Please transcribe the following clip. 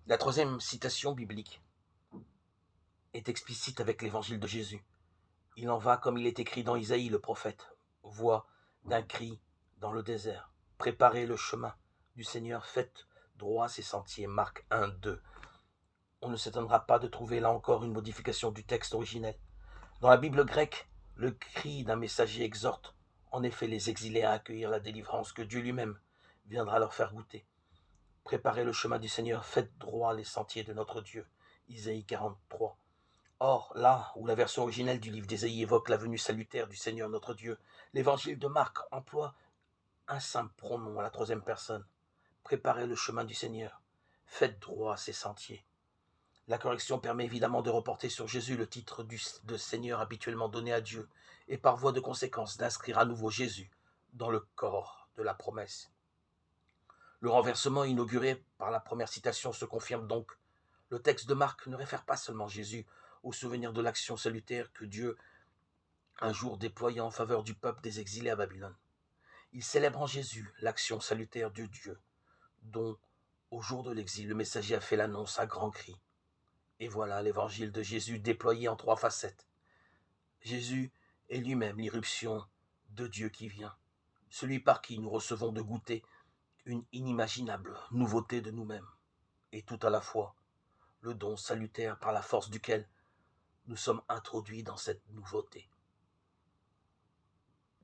La troisième citation biblique est explicite avec l'évangile de Jésus. Il en va comme il est écrit dans Isaïe le prophète. Voix d'un cri dans le désert. Préparez le chemin du Seigneur, faites droit ses sentiers. Marc 1, 2. On ne s'étonnera pas de trouver là encore une modification du texte originel. Dans la Bible grecque, le cri d'un messager exhorte en effet les exilés à accueillir la délivrance que Dieu lui-même viendra leur faire goûter. Préparez le chemin du Seigneur, faites droit les sentiers de notre Dieu. Isaïe 43. Or, là où la version originelle du livre d'Ésaïe évoque la venue salutaire du Seigneur notre Dieu, l'évangile de Marc emploie un simple pronom à la troisième personne. Préparez le chemin du Seigneur, faites droit ses sentiers. La correction permet évidemment de reporter sur Jésus le titre de Seigneur habituellement donné à Dieu, et par voie de conséquence d'inscrire à nouveau Jésus dans le corps de la promesse. Le renversement inauguré par la première citation se confirme donc. Le texte de Marc ne réfère pas seulement Jésus au souvenir de l'action salutaire que Dieu un jour déploya en faveur du peuple des exilés à Babylone. Il célèbre en Jésus l'action salutaire de Dieu, dont, au jour de l'exil, le messager a fait l'annonce à grands cris. Et voilà l'évangile de Jésus déployé en trois facettes. Jésus est lui-même l'irruption de Dieu qui vient, celui par qui nous recevons de goûter une inimaginable nouveauté de nous-mêmes, et tout à la fois le don salutaire par la force duquel nous sommes introduits dans cette nouveauté.